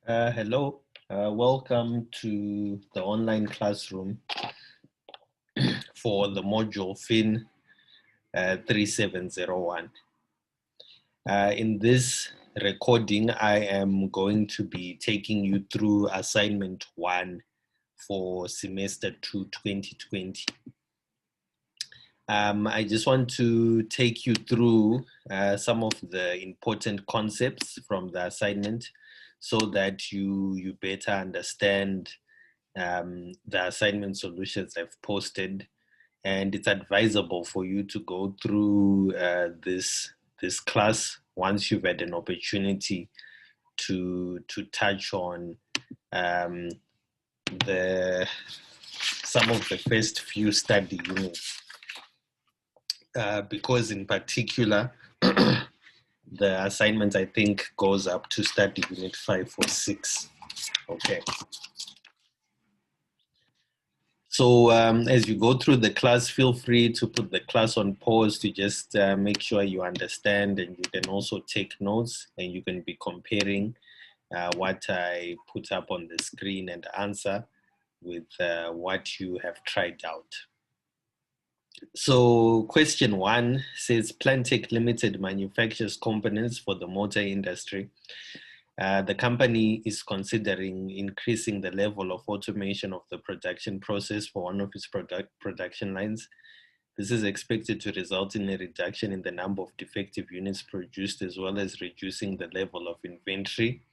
Hello, welcome to the online classroom for the module FIN3701. In this recording, I am going to be taking you through assignment 1 for semester 2 2020. I just want to take you through some of the important concepts from the assignment so that you better understand the assignment solutions I've posted, and it's advisable for you to go through this class once you've had an opportunity to touch on some of the first few study units, because in particular the assignment I think goes up to study unit 5 or 6. Okay. So as you go through the class, feel free to put the class on pause to just make sure you understand, and you can also take notes, and you can be comparing what I put up on the screen and answer with what you have tried out. So question 1 says Plantech Limited manufactures components for the motor industry. The company is considering increasing the level of automation of the production process for one of its production lines. This is expected to result in a reduction in the number of defective units produced, as well as reducing the level of inventory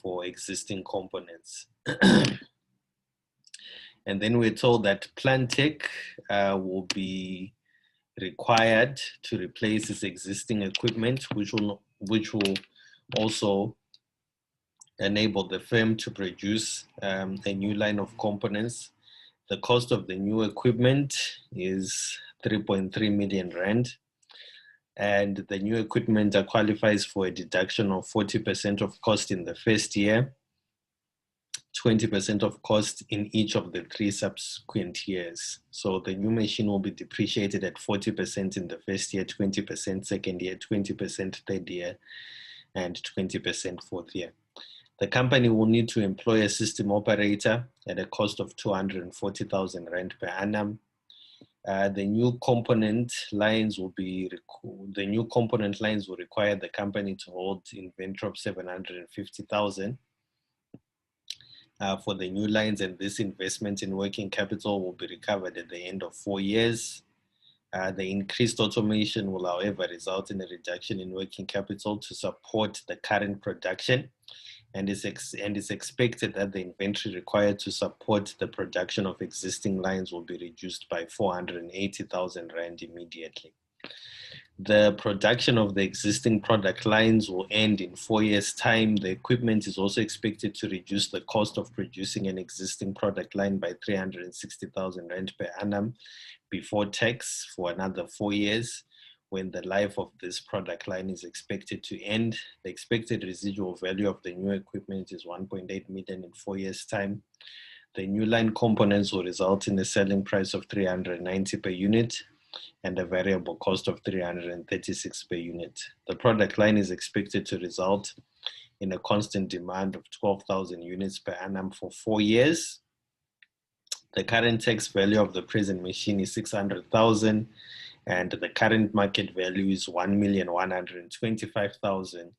for existing components. And then we're told that Plantech will be required to replace its existing equipment, which will also enable the firm to produce a new line of components. The cost of the new equipment is 3.3 million rand, and the new equipment qualifies for a deduction of 40% of cost in the first year, 20% of cost in each of the 3 subsequent years. So the new machine will be depreciated at 40% in the first year, 20% second year, 20% third year, and 20% fourth year. The company will need to employ a system operator at a cost of 240,000 rand per annum. The new component lines will require the company to hold inventory of 750,000 for the new lines, and this investment in working capital will be recovered at the end of 4 years. The increased automation will, however, result in a reduction in working capital to support the current production, and it's expected that the inventory required to support the production of existing lines will be reduced by 480,000 rand immediately. The production of the existing product lines will end in 4 years' time. The equipment is also expected to reduce the cost of producing an existing product line by 360,000 rand per annum before tax for another 4 years. When the life of this product line is expected to end, the expected residual value of the new equipment is 1.8 million in 4 years' time. The new line components will result in a selling price of 390 per unit and a variable cost of 336 per unit. The product line is expected to result in a constant demand of 12,000 units per annum for 4 years. The current tax value of the present machine is 600,000, and the current market value is 1,125,000,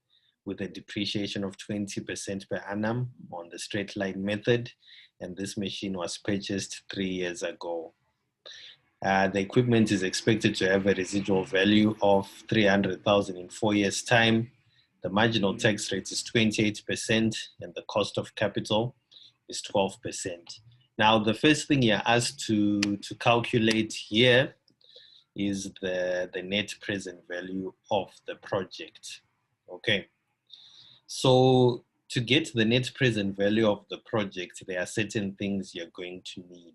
with a depreciation of 20% per annum on the straight line method, and this machine was purchased 3 years ago. The equipment is expected to have a residual value of 300,000 in 4 years' time. The marginal tax rate is 28%, and the cost of capital is 12%. Now, the first thing you're asked to calculate here is the net present value of the project. Okay, so to get the net present value of the project, there are certain things you're going to need.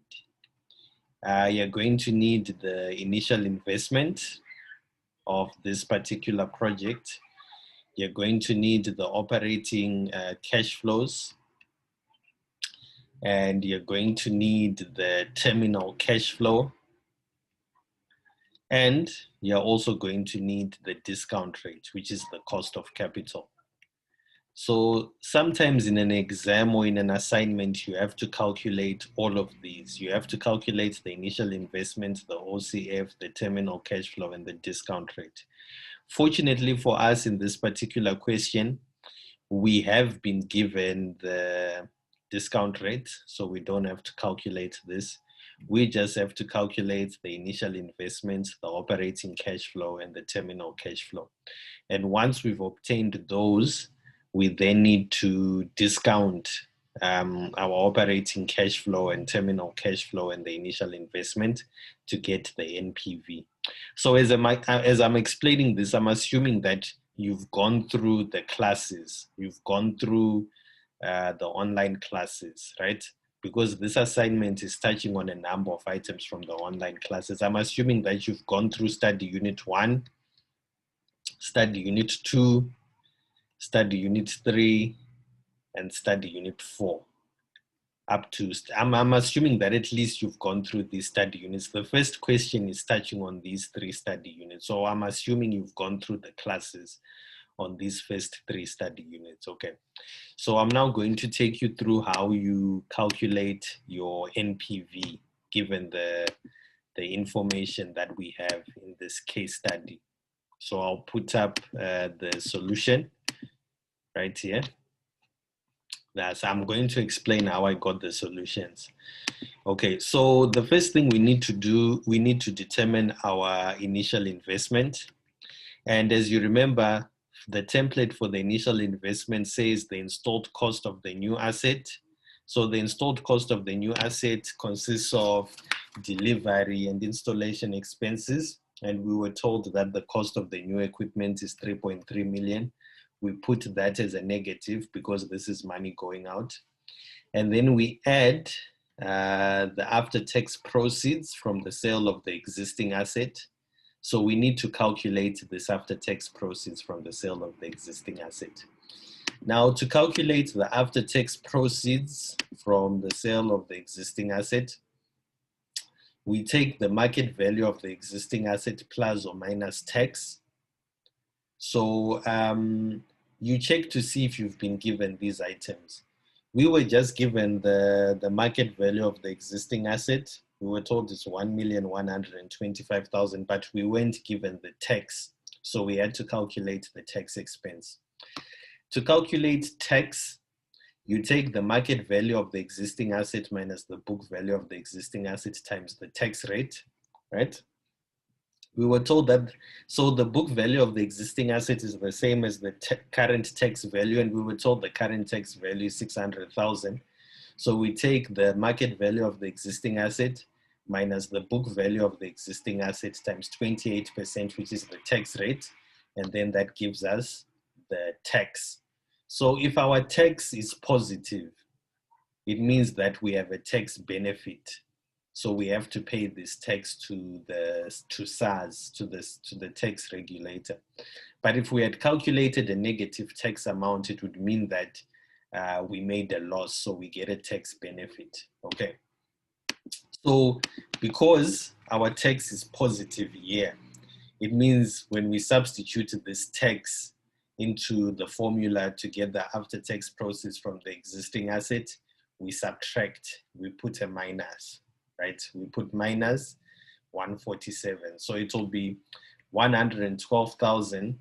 You're going to need the initial investment of this particular project. You're going to need the operating cash flows, and you're going to need the terminal cash flow, and you're also going to need the discount rate, which is the cost of capital. So sometimes in an exam or in an assignment, you have to calculate all of these. You have to calculate the initial investment, the OCF, the terminal cash flow, and the discount rate. Fortunately for us in this particular question, we have been given the discount rate, so we don't have to calculate this. We just have to calculate the initial investment, the operating cash flow, and the terminal cash flow. And once we've obtained those, we then need to discount our operating cash flow and terminal cash flow and the initial investment to get the NPV. So as I'm explaining this, I'm assuming that you've gone through the classes, you've gone through the online classes, right? Because this assignment is touching on a number of items from the online classes. I'm assuming that you've gone through study unit 1, study unit 2, study unit 3, and study unit 4. Up to, I'm assuming that at least you've gone through these study units. The first question is touching on these 3 study units. So I'm assuming you've gone through the classes on these first 3 study units. Okay. So I'm now going to take you through how you calculate your NPV given the information that we have in this case study. So I'll put up the solution right here. So I'm going to explain how I got the solutions. Okay, so the first thing we need to do, we need to determine our initial investment. And as you remember, the template for the initial investment says the installed cost of the new asset. So the installed cost of the new asset consists of delivery and installation expenses. And we were told that the cost of the new equipment is 3.3 million. We put that as a negative because this is money going out. And then we add the after-tax proceeds from the sale of the existing asset. So we need to calculate this after-tax proceeds from the sale of the existing asset. Now, to calculate the after-tax proceeds from the sale of the existing asset, we take the market value of the existing asset plus or minus tax. So you check to see if you've been given these items. We were just given the market value of the existing asset. We were told it's 1,125,000, but we weren't given the tax. So we had to calculate the tax expense. To calculate tax, you take the market value of the existing asset minus the book value of the existing asset times the tax rate, right? We were told that, so the book value of the existing asset is the same as the current tax value, and we were told the current tax value is 600,000. So we take the market value of the existing asset minus the book value of the existing asset times 28%, which is the tax rate, and then that gives us the tax. So if our tax is positive, it means that we have a tax benefit. So we have to pay this tax to SARS, to the tax regulator. But if we had calculated a negative tax amount, it would mean that we made a loss, so we get a tax benefit. Okay. So because our tax is positive here, it means when we substitute this tax into the formula to get the after-tax proceeds from the existing asset, we subtract, we put a minus. Right? We put minus 147. So it will be 112,000,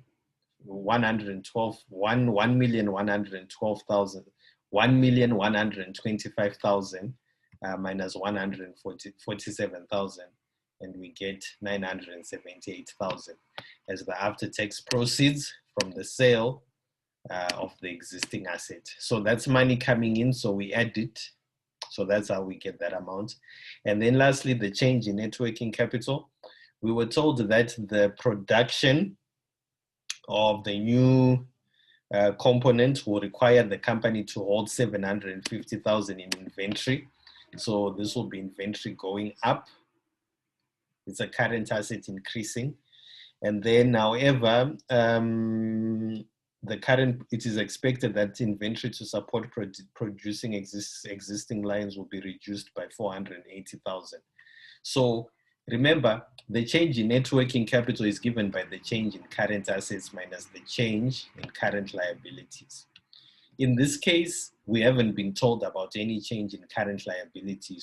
1,125,000 minus 147,000, and we get 978,000 as the after-tax proceeds from the sale of the existing asset. So that's money coming in, so we add it. So that's how we get that amount. And then lastly, the change in net working capital. We were told that the production of the new component will require the company to hold 750,000 in inventory. So this will be inventory going up. It's a current asset increasing. And then, however, it is expected that inventory to support producing existing lines will be reduced by 480,000. So remember, the change in net working capital is given by the change in current assets minus the change in current liabilities. In this case, we haven't been told about any change in current liabilities.